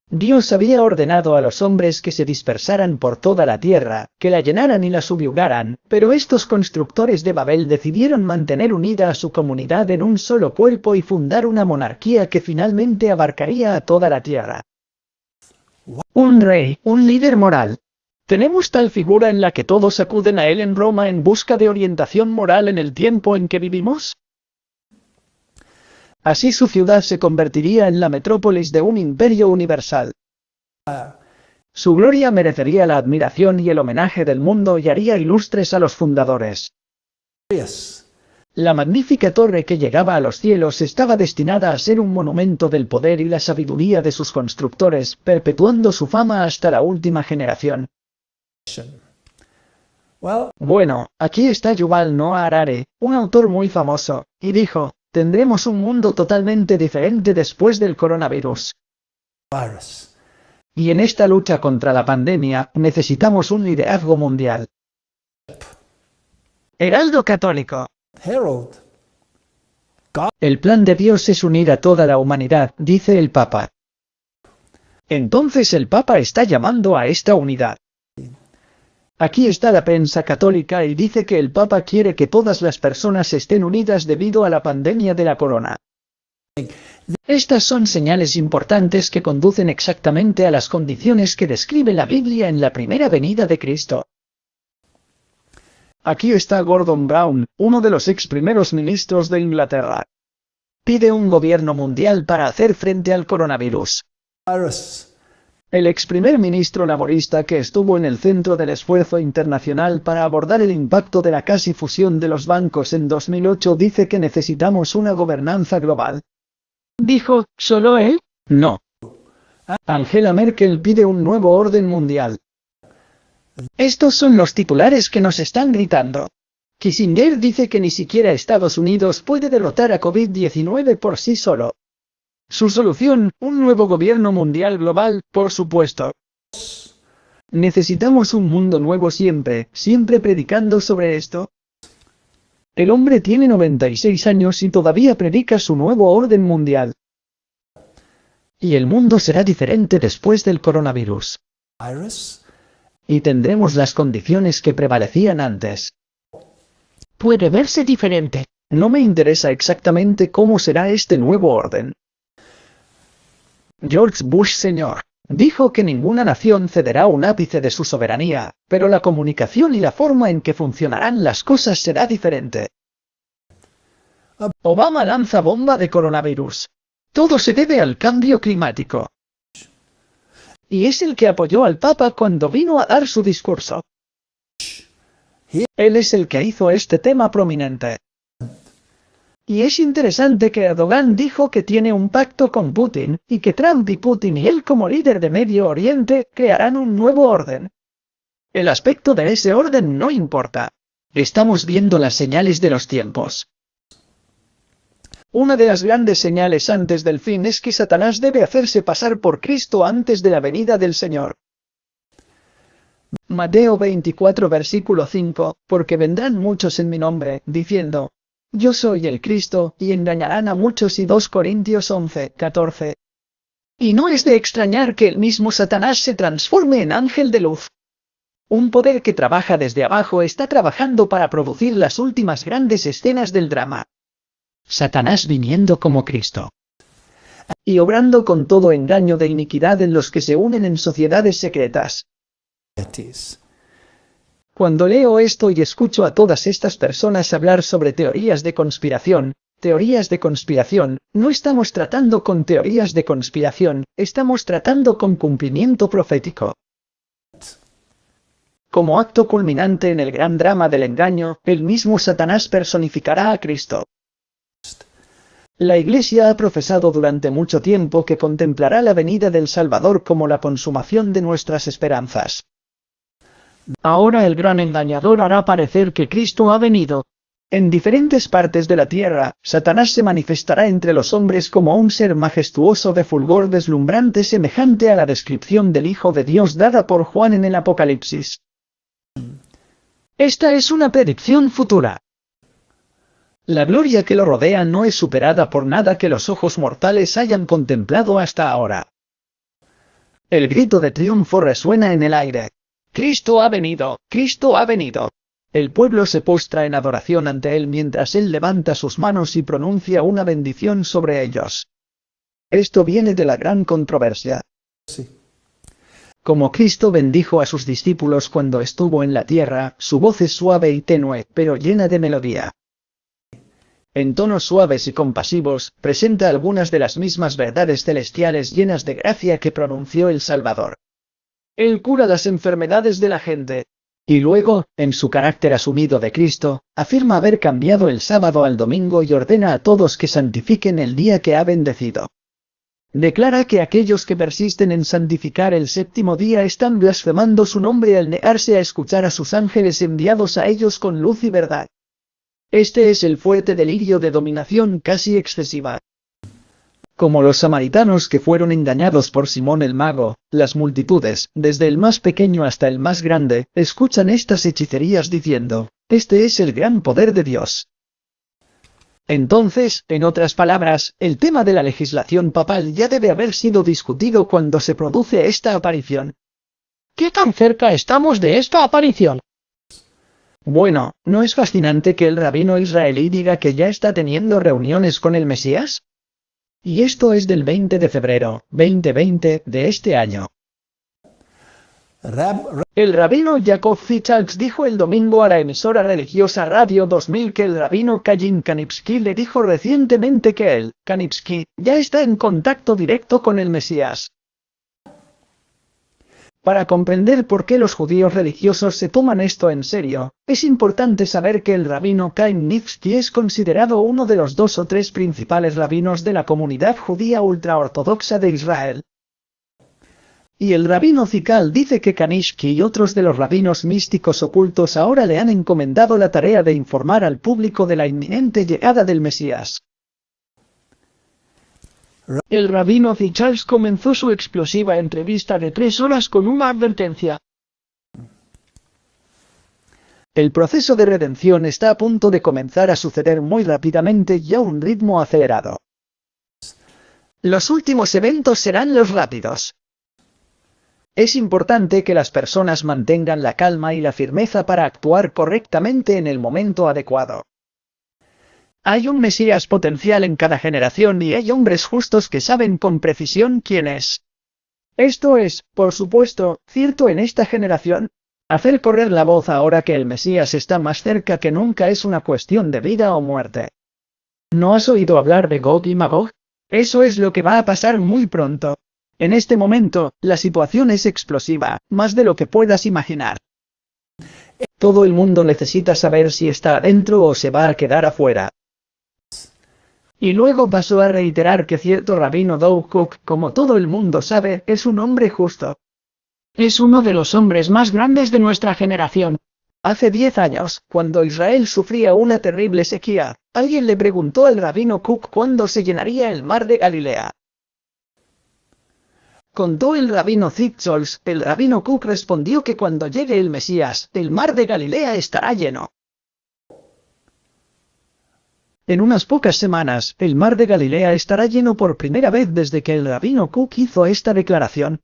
Dios había ordenado a los hombres que se dispersaran por toda la tierra, que la llenaran y la subyugaran, pero estos constructores de Babel decidieron mantener unida a su comunidad en un solo cuerpo y fundar una monarquía que finalmente abarcaría a toda la tierra. Un rey, un líder moral. ¿Tenemos tal figura en la que todos acuden a él en Roma en busca de orientación moral en el tiempo en que vivimos? Así su ciudad se convertiría en la metrópolis de un imperio universal. Su gloria merecería la admiración y el homenaje del mundo y haría ilustres a los fundadores. La magnífica torre que llegaba a los cielos estaba destinada a ser un monumento del poder y la sabiduría de sus constructores, perpetuando su fama hasta la última generación. Bueno, aquí está Yuval Noah Harari, un autor muy famoso, y dijo: tendremos un mundo totalmente diferente después del coronavirus. Y en esta lucha contra la pandemia, necesitamos un liderazgo mundial. Heraldo católico. El plan de Dios es unir a toda la humanidad, dice el Papa. Entonces el Papa está llamando a esta unidad. Aquí está la prensa católica y dice que el Papa quiere que todas las personas estén unidas debido a la pandemia de la corona. Estas son señales importantes que conducen exactamente a las condiciones que describe la Biblia en la primera venida de Cristo. Aquí está Gordon Brown, uno de los ex primeros ministros de Inglaterra. Pide un gobierno mundial para hacer frente al coronavirus. El ex primer ministro laborista que estuvo en el centro del esfuerzo internacional para abordar el impacto de la casi fusión de los bancos en 2008 dice que necesitamos una gobernanza global. ¿Dijo solo él? No. Angela Merkel pide un nuevo orden mundial. Estos son los titulares que nos están gritando. Kissinger dice que ni siquiera Estados Unidos puede derrotar a COVID-19 por sí solo. Su solución, un nuevo gobierno mundial global, por supuesto. Necesitamos un mundo nuevo siempre, siempre predicando sobre esto. El hombre tiene 96 años y todavía predica su nuevo orden mundial. Y el mundo será diferente después del coronavirus. Y tendremos las condiciones que prevalecían antes. Puede verse diferente. No me interesa exactamente cómo será este nuevo orden. George Bush Sr. dijo que ninguna nación cederá un ápice de su soberanía, pero la comunicación y la forma en que funcionarán las cosas será diferente. Obama lanza bomba de coronavirus. Todo se debe al cambio climático. Y es el que apoyó al Papa cuando vino a dar su discurso. Él es el que hizo este tema prominente. Y es interesante que Erdogan dijo que tiene un pacto con Putin, y que Trump y Putin y él como líder de Medio Oriente crearán un nuevo orden. El aspecto de ese orden no importa. Estamos viendo las señales de los tiempos. Una de las grandes señales antes del fin es que Satanás debe hacerse pasar por Cristo antes de la venida del Señor. Mateo 24 versículo 5, porque vendrán muchos en mi nombre, diciendo: yo soy el Cristo, y engañarán a muchos. Y 2 Corintios 11, 14. Y no es de extrañar que el mismo Satanás se transforme en ángel de luz. Un poder que trabaja desde abajo está trabajando para producir las últimas grandes escenas del drama. Satanás viniendo como Cristo. Y obrando con todo engaño de iniquidad en los que se unen en sociedades secretas. Cuando leo esto y escucho a todas estas personas hablar sobre teorías de conspiración, no estamos tratando con teorías de conspiración, estamos tratando con cumplimiento profético. Como acto culminante en el gran drama del engaño, el mismo Satanás personificará a Cristo. La Iglesia ha profesado durante mucho tiempo que contemplará la venida del Salvador como la consumación de nuestras esperanzas. Ahora el gran engañador hará parecer que Cristo ha venido. En diferentes partes de la tierra, Satanás se manifestará entre los hombres como un ser majestuoso de fulgor deslumbrante semejante a la descripción del Hijo de Dios dada por Juan en el Apocalipsis. Esta es una predicción futura. La gloria que lo rodea no es superada por nada que los ojos mortales hayan contemplado hasta ahora. El grito de triunfo resuena en el aire. Cristo ha venido, Cristo ha venido. El pueblo se postra en adoración ante él mientras él levanta sus manos y pronuncia una bendición sobre ellos. Esto viene de la gran controversia. Sí. Como Cristo bendijo a sus discípulos cuando estuvo en la tierra, su voz es suave y tenue, pero llena de melodía. En tonos suaves y compasivos, presenta algunas de las mismas verdades celestiales llenas de gracia que pronunció el Salvador. Él cura las enfermedades de la gente. Y luego, en su carácter asumido de Cristo, afirma haber cambiado el sábado al domingo y ordena a todos que santifiquen el día que ha bendecido. Declara que aquellos que persisten en santificar el séptimo día están blasfemando su nombre al negarse a escuchar a sus ángeles enviados a ellos con luz y verdad. Este es el fuerte delirio de dominación casi excesiva. Como los samaritanos que fueron engañados por Simón el mago, las multitudes, desde el más pequeño hasta el más grande, escuchan estas hechicerías diciendo, «Este es el gran poder de Dios». Entonces, en otras palabras, el tema de la legislación papal ya debe haber sido discutido cuando se produce esta aparición. ¿Qué tan cerca estamos de esta aparición? Bueno, ¿no es fascinante que el rabino israelí diga que ya está teniendo reuniones con el Mesías? Y esto es del 20 de febrero, 2020, de este año. El rabino Jacob Fitzgerald dijo el domingo a la emisora religiosa Radio 2000 que el rabino Kajin Kanipsky le dijo recientemente que él, Kanipsky, ya está en contacto directo con el Mesías. Para comprender por qué los judíos religiosos se toman esto en serio, es importante saber que el rabino Kanipsky es considerado uno de los 2 o 3 principales rabinos de la comunidad judía ultraortodoxa de Israel. Y el rabino Zikal dice que Kanipsky y otros de los rabinos místicos ocultos ahora le han encomendado la tarea de informar al público de la inminente llegada del Mesías. El rabino Fitzgerald comenzó su explosiva entrevista de 3 horas con una advertencia. El proceso de redención está a punto de comenzar a suceder muy rápidamente y a un ritmo acelerado. Los últimos eventos serán los rápidos. Es importante que las personas mantengan la calma y la firmeza para actuar correctamente en el momento adecuado. Hay un Mesías potencial en cada generación y hay hombres justos que saben con precisión quién es. Esto es, por supuesto, cierto en esta generación. Hacer correr la voz ahora que el Mesías está más cerca que nunca es una cuestión de vida o muerte. ¿No has oído hablar de Gog y Magog? Eso es lo que va a pasar muy pronto. En este momento, la situación es explosiva, más de lo que puedas imaginar. Todo el mundo necesita saber si está adentro o se va a quedar afuera. Y luego pasó a reiterar que cierto rabino Doug Cook, como todo el mundo sabe, es un hombre justo. Es uno de los hombres más grandes de nuestra generación. Hace 10 años, cuando Israel sufría una terrible sequía, alguien le preguntó al rabino Cook cuándo se llenaría el mar de Galilea. Contó el rabino Fitzgerald, el rabino Cook respondió que cuando llegue el Mesías, el mar de Galilea estará lleno. En unas pocas semanas, el mar de Galilea estará lleno por primera vez desde que el rabino Cook hizo esta declaración.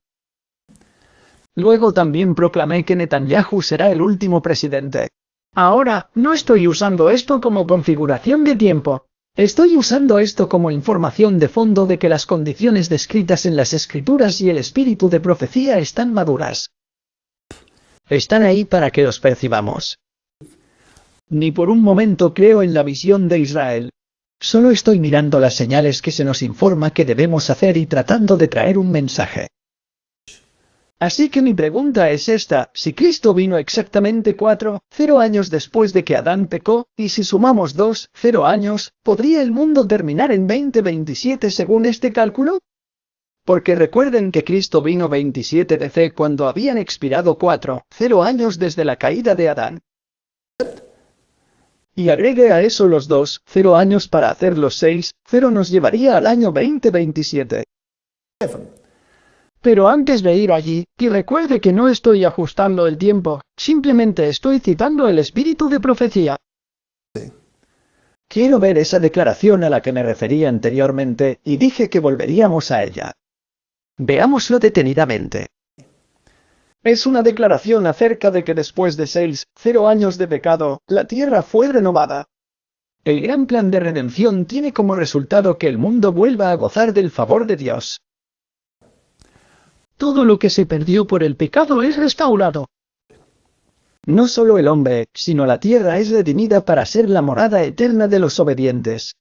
Luego también proclamé que Netanyahu será el último presidente. Ahora, no estoy usando esto como configuración de tiempo. Estoy usando esto como información de fondo de que las condiciones descritas en las Escrituras y el espíritu de profecía están maduras. Están ahí para que los percibamos. Ni por un momento creo en la visión de Israel. Solo estoy mirando las señales que se nos informa que debemos hacer y tratando de traer un mensaje. Así que mi pregunta es esta, si Cristo vino exactamente 4,0 años después de que Adán pecó, y si sumamos 2,0 años, ¿podría el mundo terminar en 2027 según este cálculo? Porque recuerden que Cristo vino 27 DC cuando habían expirado 4,0 años desde la caída de Adán. Y agregue a eso los 2,0 años para hacer los 6,0 nos llevaría al año 2027. Pero antes de ir allí, y recuerde que no estoy ajustando el tiempo, simplemente estoy citando el espíritu de profecía. Quiero ver esa declaración a la que me refería anteriormente, y dije que volveríamos a ella. Veámoslo detenidamente. Es una declaración acerca de que después de 6,0 años de pecado, la tierra fue renovada. El gran plan de redención tiene como resultado que el mundo vuelva a gozar del favor de Dios. Todo lo que se perdió por el pecado es restaurado. No solo el hombre, sino la tierra es redimida para ser la morada eterna de los obedientes.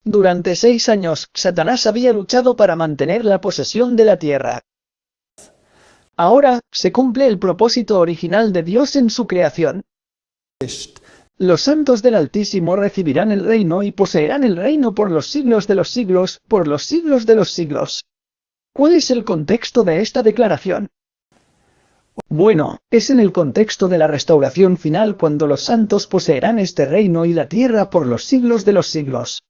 Durante 6 años, Satanás había luchado para mantener la posesión de la tierra. Ahora, se cumple el propósito original de Dios en su creación. Los santos del Altísimo recibirán el reino y poseerán el reino por los siglos de los siglos, por los siglos de los siglos. ¿Cuál es el contexto de esta declaración? Bueno, es en el contexto de la restauración final cuando los santos poseerán este reino y la tierra por los siglos de los siglos.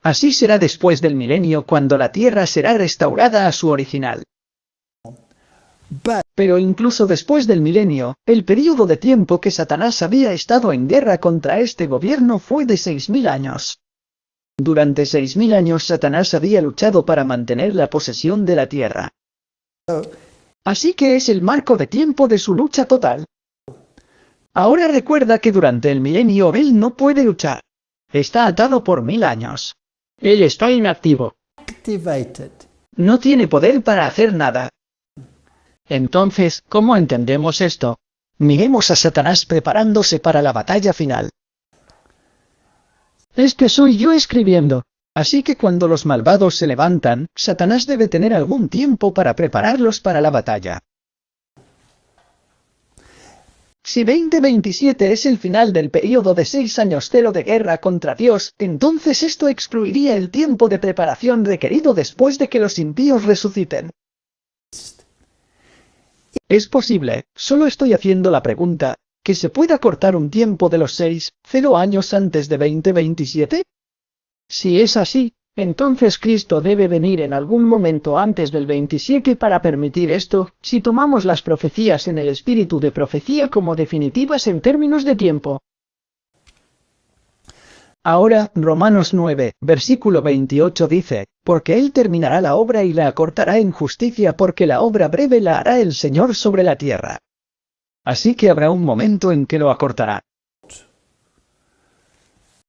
Así será después del milenio cuando la tierra será restaurada a su original. Pero incluso después del milenio, el período de tiempo que Satanás había estado en guerra contra este gobierno fue de 6.000 años. Durante 6.000 años Satanás había luchado para mantener la posesión de la tierra. Así que es el marco de tiempo de su lucha total. Ahora recuerda que durante el milenio él no puede luchar. Está atado por 1.000 años. Él está inactivo. No tiene poder para hacer nada. Entonces, ¿cómo entendemos esto? Miremos a Satanás preparándose para la batalla final. Este soy yo escribiendo. Así que cuando los malvados se levantan, Satanás debe tener algún tiempo para prepararlos para la batalla. Si 2027 es el final del período de 6 años cero de guerra contra Dios, entonces esto excluiría el tiempo de preparación requerido después de que los impíos resuciten. Es posible, solo estoy haciendo la pregunta, que se pueda cortar un tiempo de los 6,0 años antes de 2027? Si es así, entonces Cristo debe venir en algún momento antes del 27 para permitir esto, si tomamos las profecías en el espíritu de profecía como definitivas en términos de tiempo. Ahora, Romanos 9, versículo 28 dice, porque Él terminará la obra y la acortará en justicia porque la obra breve la hará el Señor sobre la tierra. Así que habrá un momento en que lo acortará.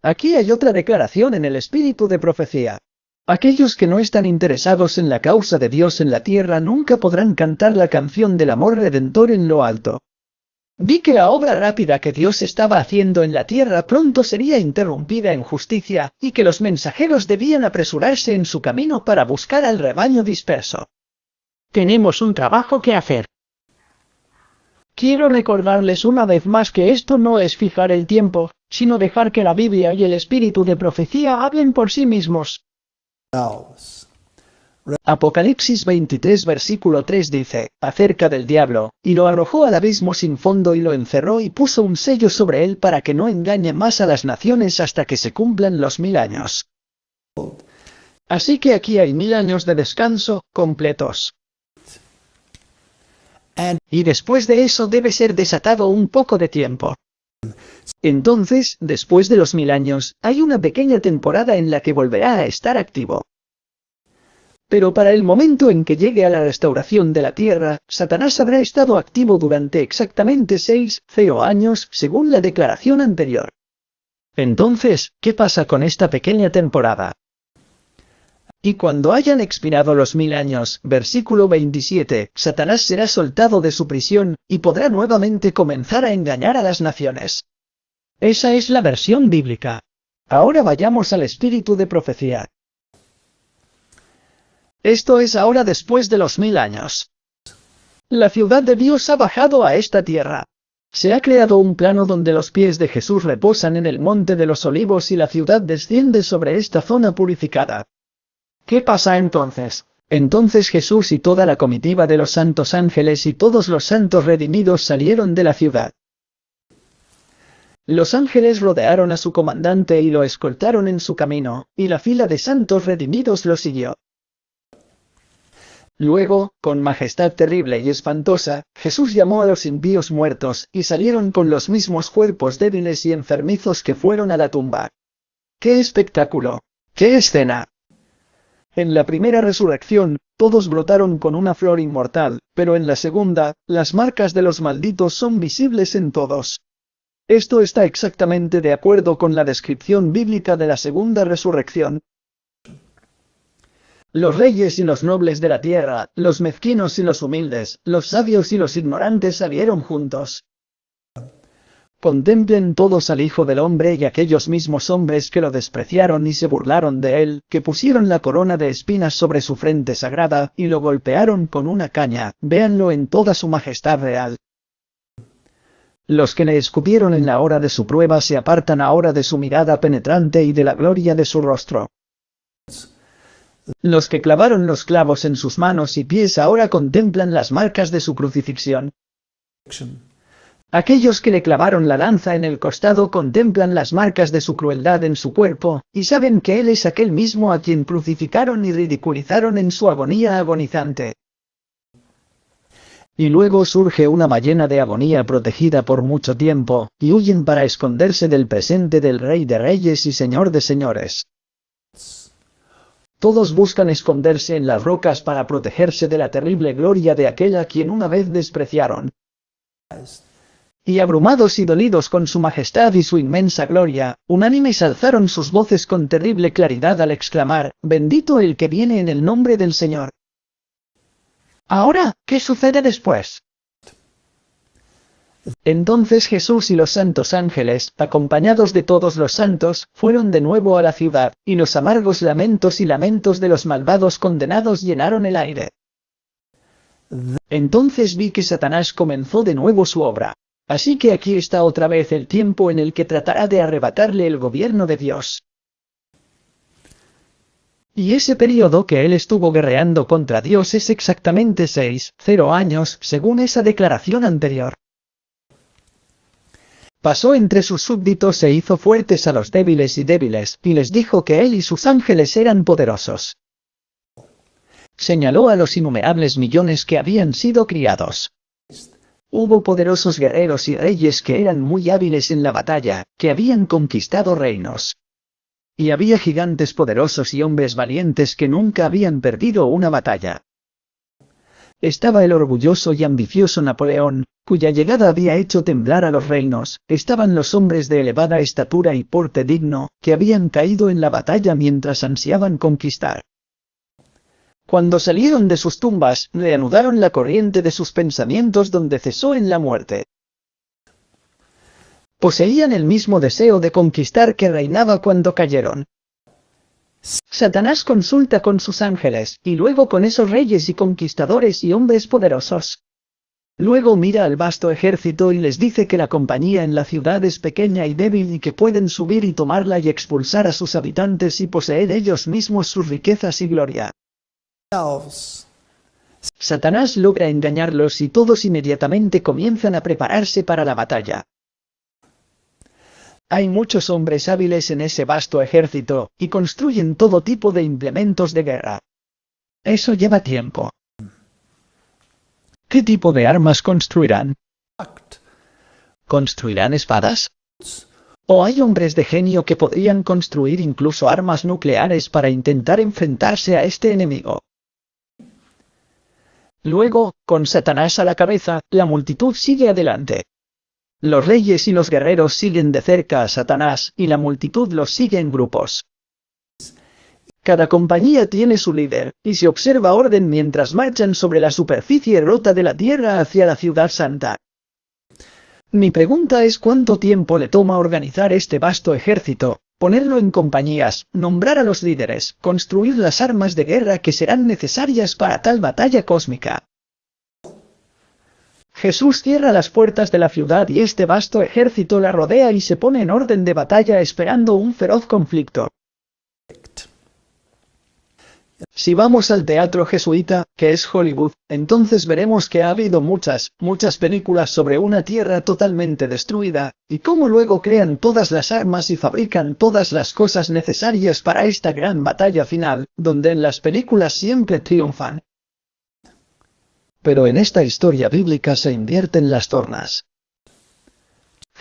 Aquí hay otra declaración en el espíritu de profecía. Aquellos que no están interesados en la causa de Dios en la tierra nunca podrán cantar la canción del amor redentor en lo alto. Vi que la obra rápida que Dios estaba haciendo en la tierra pronto sería interrumpida en justicia, y que los mensajeros debían apresurarse en su camino para buscar al rebaño disperso. Tenemos un trabajo que hacer. Quiero recordarles una vez más que esto no es fijar el tiempo, sino dejar que la Biblia y el espíritu de profecía hablen por sí mismos. Apocalipsis 23 versículo 3 dice, acerca del diablo, y lo arrojó al abismo sin fondo y lo encerró y puso un sello sobre él para que no engañe más a las naciones hasta que se cumplan los 1000 años. Así que aquí hay 1000 años de descanso, completos. Y después de eso debe ser desatado un poco de tiempo. Entonces, después de los 1000 años, hay una pequeña temporada en la que volverá a estar activo. Pero para el momento en que llegue a la restauración de la tierra, Satanás habrá estado activo durante exactamente 6,0 años, según la declaración anterior. Entonces, ¿qué pasa con esta pequeña temporada? Y cuando hayan expirado los 1000 años, versículo 27, Satanás será soltado de su prisión, y podrá nuevamente comenzar a engañar a las naciones. Esa es la versión bíblica. Ahora vayamos al espíritu de profecía. Esto es ahora después de los 1000 años. La ciudad de Dios ha bajado a esta tierra. Se ha creado un plano donde los pies de Jesús reposan en el monte de los olivos y la ciudad desciende sobre esta zona purificada. ¿Qué pasa entonces? Entonces Jesús y toda la comitiva de los santos ángeles y todos los santos redimidos salieron de la ciudad. Los ángeles rodearon a su comandante y lo escoltaron en su camino, y la fila de santos redimidos lo siguió. Luego, con majestad terrible y espantosa, Jesús llamó a los impíos muertos, y salieron con los mismos cuerpos débiles y enfermizos que fueron a la tumba. ¡Qué espectáculo! ¡Qué escena! En la primera resurrección, todos brotaron con una flor inmortal, pero en la segunda, las marcas de los malditos son visibles en todos. Esto está exactamente de acuerdo con la descripción bíblica de la segunda resurrección. Los reyes y los nobles de la tierra, los mezquinos y los humildes, los sabios y los ignorantes salieron juntos. Contemplen todos al Hijo del Hombre y aquellos mismos hombres que lo despreciaron y se burlaron de él, que pusieron la corona de espinas sobre su frente sagrada, y lo golpearon con una caña, véanlo en toda su majestad real. Los que le escupieron en la hora de su prueba se apartan ahora de su mirada penetrante y de la gloria de su rostro. Los que clavaron los clavos en sus manos y pies ahora contemplan las marcas de su crucifixión. Aquellos que le clavaron la lanza en el costado contemplan las marcas de su crueldad en su cuerpo, y saben que él es aquel mismo a quien crucificaron y ridiculizaron en su agonía agonizante. Y luego surge una ballena de agonía protegida por mucho tiempo, y huyen para esconderse del presente del Rey de Reyes y Señor de Señores. Todos buscan esconderse en las rocas para protegerse de la terrible gloria de aquel a quien una vez despreciaron. Y abrumados y dolidos con su majestad y su inmensa gloria, unánimes alzaron sus voces con terrible claridad al exclamar, «Bendito el que viene en el nombre del Señor». Ahora, ¿qué sucede después? Entonces Jesús y los santos ángeles, acompañados de todos los santos, fueron de nuevo a la ciudad, y los amargos lamentos y lamentos de los malvados condenados llenaron el aire. Entonces vi que Satanás comenzó de nuevo su obra. Así que aquí está otra vez el tiempo en el que tratará de arrebatarle el gobierno de Dios. Y ese periodo que él estuvo guerreando contra Dios es exactamente 6,0 años, según esa declaración anterior. Pasó entre sus súbditos e hizo fuertes a los débiles, y les dijo que él y sus ángeles eran poderosos. Señaló a los innumerables millones que habían sido criados. Hubo poderosos guerreros y reyes que eran muy hábiles en la batalla, que habían conquistado reinos. Y había gigantes poderosos y hombres valientes que nunca habían perdido una batalla. Estaba el orgulloso y ambicioso Napoleón, cuya llegada había hecho temblar a los reinos. Estaban los hombres de elevada estatura y porte digno, que habían caído en la batalla mientras ansiaban conquistar. Cuando salieron de sus tumbas, reanudaron la corriente de sus pensamientos donde cesó en la muerte. Poseían el mismo deseo de conquistar que reinaba cuando cayeron. Satanás consulta con sus ángeles, y luego con esos reyes y conquistadores y hombres poderosos. Luego mira al vasto ejército y les dice que la compañía en la ciudad es pequeña y débil y que pueden subir y tomarla y expulsar a sus habitantes y poseer ellos mismos sus riquezas y gloria. Satanás logra engañarlos y todos inmediatamente comienzan a prepararse para la batalla. Hay muchos hombres hábiles en ese vasto ejército, y construyen todo tipo de implementos de guerra. Eso lleva tiempo. ¿Qué tipo de armas construirán? ¿Construirán espadas? ¿O hay hombres de genio que podrían construir incluso armas nucleares para intentar enfrentarse a este enemigo? Luego, con Satanás a la cabeza, la multitud sigue adelante. Los reyes y los guerreros siguen de cerca a Satanás, y la multitud los sigue en grupos. Cada compañía tiene su líder, y se observa orden mientras marchan sobre la superficie rota de la tierra hacia la ciudad santa. Mi pregunta es ¿cuánto tiempo le toma organizar este vasto ejército, ponerlo en compañías, nombrar a los líderes, construir las armas de guerra que serán necesarias para tal batalla cósmica? Jesús cierra las puertas de la ciudad y este vasto ejército la rodea y se pone en orden de batalla esperando un feroz conflicto. Si vamos al teatro jesuita, que es Hollywood, entonces veremos que ha habido muchas películas sobre una tierra totalmente destruida, y cómo luego crean todas las armas y fabrican todas las cosas necesarias para esta gran batalla final, donde en las películas siempre triunfan. Pero en esta historia bíblica se invierten las tornas.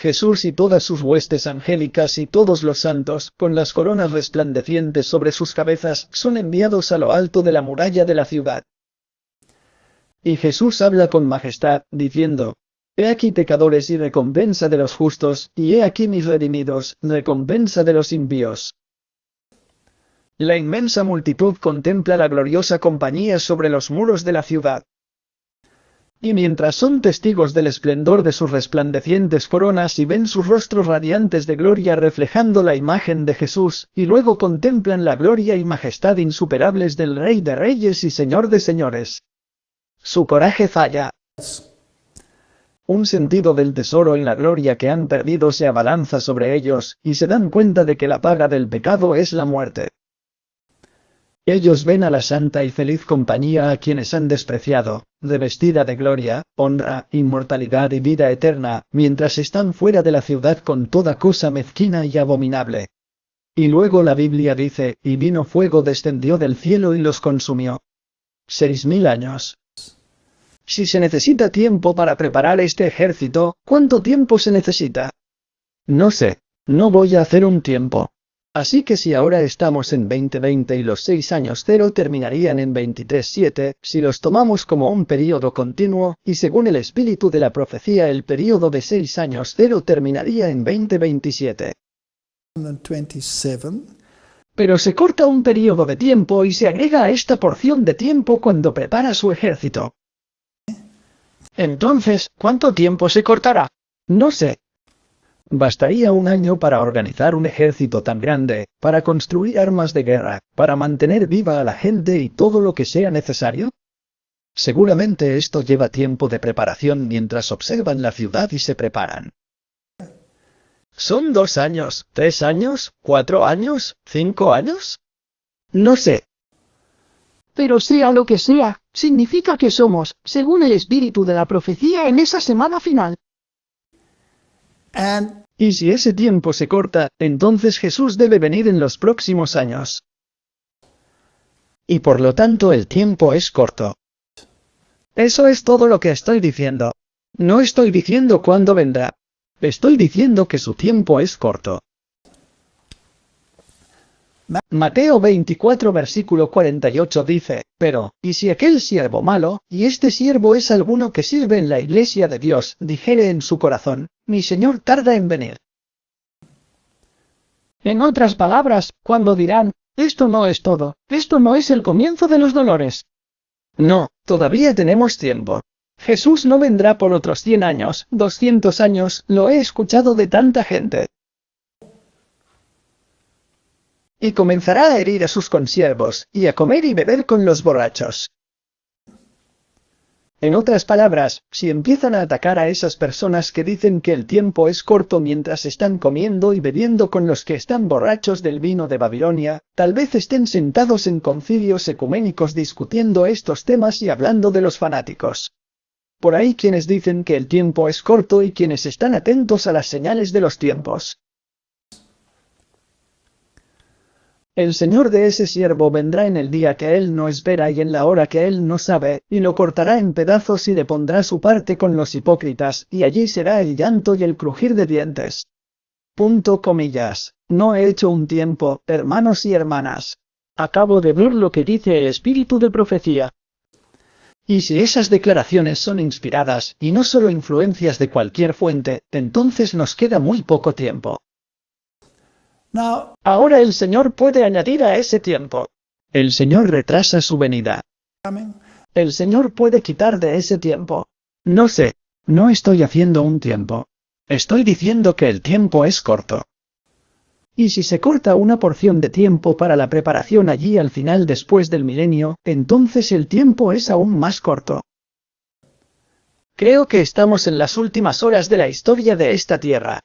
Jesús y todas sus huestes angélicas y todos los santos, con las coronas resplandecientes sobre sus cabezas, son enviados a lo alto de la muralla de la ciudad. Y Jesús habla con majestad, diciendo: He aquí pecadores y recompensa de los justos, y he aquí mis redimidos, recompensa de los impíos. La inmensa multitud contempla la gloriosa compañía sobre los muros de la ciudad. Y mientras son testigos del esplendor de sus resplandecientes coronas y ven sus rostros radiantes de gloria reflejando la imagen de Jesús, y luego contemplan la gloria y majestad insuperables del Rey de Reyes y Señor de Señores, su coraje falla. Un sentido del tesoro en la gloria que han perdido se abalanza sobre ellos, y se dan cuenta de que la paga del pecado es la muerte. Ellos ven a la santa y feliz compañía a quienes han despreciado, revestida de gloria, honra, inmortalidad y vida eterna, mientras están fuera de la ciudad con toda cosa mezquina y abominable. Y luego la Biblia dice: y vino fuego descendió del cielo y los consumió. 6000 años. Si se necesita tiempo para preparar este ejército, ¿cuánto tiempo se necesita? No sé. No voy a hacer un tiempo. Así que si ahora estamos en 2020 y los 6 años cero terminarían en 23:7, si los tomamos como un período continuo, y según el espíritu de la profecía el período de 6 años cero terminaría en 2027. Pero se corta un período de tiempo y se agrega a esta porción de tiempo cuando prepara su ejército. Entonces, ¿cuánto tiempo se cortará? No sé. Bastaría un año para organizar un ejército tan grande, para construir armas de guerra, para mantener viva a la gente y todo lo que sea necesario. Seguramente esto lleva tiempo de preparación mientras observan la ciudad y se preparan. ¿Son 2 años, 3 años, 4 años, 5 años? No sé. Pero sea lo que sea, significa que somos, según el espíritu de la profecía, en esa semana final. Y si ese tiempo se corta, entonces Jesús debe venir en los próximos años. Y por lo tanto el tiempo es corto. Eso es todo lo que estoy diciendo. No estoy diciendo cuándo vendrá. Estoy diciendo que su tiempo es corto. Mateo 24 versículo 48 dice: Pero, ¿y si aquel siervo malo, y este siervo es alguno que sirve en la iglesia de Dios, dijere en su corazón: mi Señor tarda en venir? En otras palabras, cuando dirán: esto no es todo, esto no es el comienzo de los dolores. No, todavía tenemos tiempo. Jesús no vendrá por otros 100 años, 200 años, lo he escuchado de tanta gente. Y comenzará a herir a sus consiervos, y a comer y beber con los borrachos. En otras palabras, si empiezan a atacar a esas personas que dicen que el tiempo es corto mientras están comiendo y bebiendo con los que están borrachos del vino de Babilonia, tal vez estén sentados en concilios ecuménicos discutiendo estos temas y hablando de los fanáticos. Por ahí quienes dicen que el tiempo es corto y quienes están atentos a las señales de los tiempos. El Señor de ese siervo vendrá en el día que él no espera y en la hora que él no sabe, y lo cortará en pedazos y le pondrá su parte con los hipócritas, y allí será el llanto y el crujir de dientes. No he hecho un tiempo, hermanos y hermanas. Acabo de ver lo que dice el espíritu de profecía. Y si esas declaraciones son inspiradas, y no solo influencias de cualquier fuente, entonces nos queda muy poco tiempo. Ahora el Señor puede añadir a ese tiempo. El Señor retrasa su venida. El Señor puede quitar de ese tiempo. No sé. No estoy haciendo un tiempo. Estoy diciendo que el tiempo es corto. Y si se corta una porción de tiempo para la preparación allí al final después del milenio, entonces el tiempo es aún más corto. Creo que estamos en las últimas horas de la historia de esta tierra.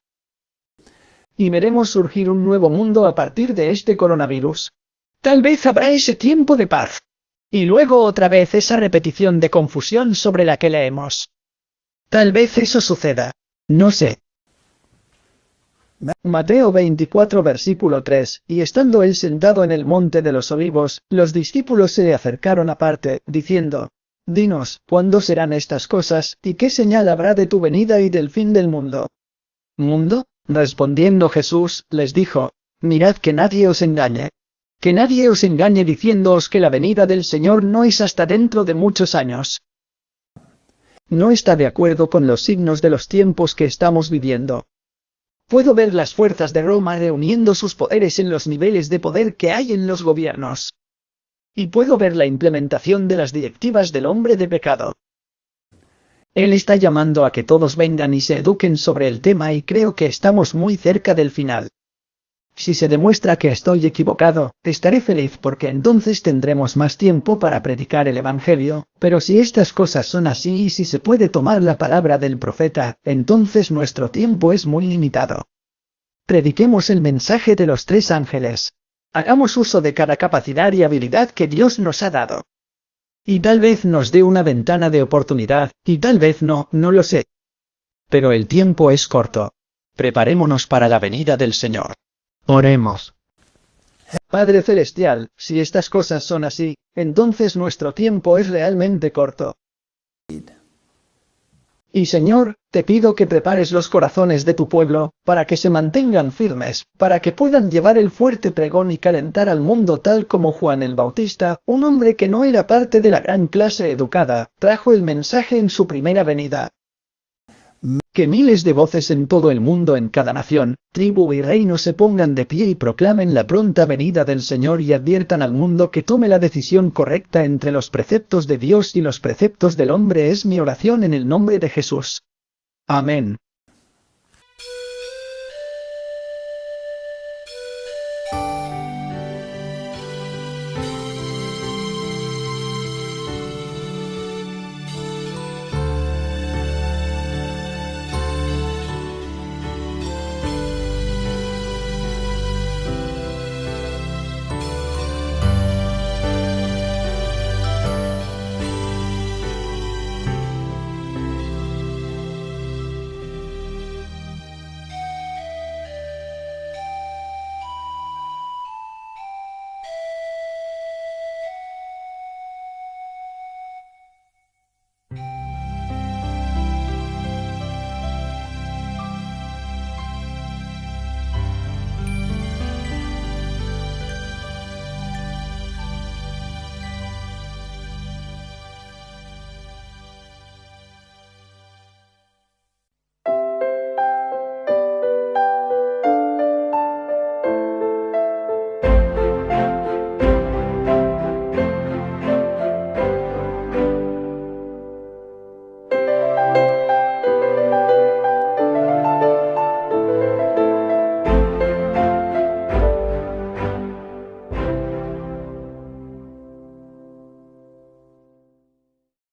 Y veremos surgir un nuevo mundo a partir de este coronavirus. Tal vez habrá ese tiempo de paz. Y luego otra vez esa repetición de confusión sobre la que leemos. Tal vez eso suceda. No sé. Mateo 24 versículo 3, y estando él sentado en el monte de los olivos, los discípulos se le acercaron aparte, diciendo: Dinos, ¿cuándo serán estas cosas, y qué señal habrá de tu venida y del fin del mundo? mundo? Respondiendo Jesús, les dijo, mirad que nadie os engañe. Que nadie os engañe diciéndoos que la venida del Señor no es hasta dentro de muchos años. No está de acuerdo con los signos de los tiempos que estamos viviendo. Puedo ver las fuerzas de Roma reuniendo sus poderes en los niveles de poder que hay en los gobiernos. Y puedo ver la implementación de las directivas del hombre de pecado. Él está llamando a que todos vengan y se eduquen sobre el tema y creo que estamos muy cerca del final. Si se demuestra que estoy equivocado, estaré feliz porque entonces tendremos más tiempo para predicar el Evangelio, pero si estas cosas son así y si se puede tomar la palabra del profeta, entonces nuestro tiempo es muy limitado. Prediquemos el mensaje de los 3 ángeles. Hagamos uso de cada capacidad y habilidad que Dios nos ha dado. Y tal vez nos dé una ventana de oportunidad, y tal vez no lo sé. Pero el tiempo es corto. Preparémonos para la venida del Señor. Oremos. Padre Celestial, si estas cosas son así, entonces nuestro tiempo es realmente corto. Y Señor, te pido que prepares los corazones de tu pueblo, para que se mantengan firmes, para que puedan llevar el fuerte pregón y calentar al mundo tal como Juan el Bautista, un hombre que no era parte de la gran clase educada, trajo el mensaje en su primera venida. Que miles de voces en todo el mundo, en cada nación, tribu y reino se pongan de pie y proclamen la pronta venida del Señor y adviertan al mundo que tome la decisión correcta entre los preceptos de Dios y los preceptos del hombre es mi oración en el nombre de Jesús. Amén.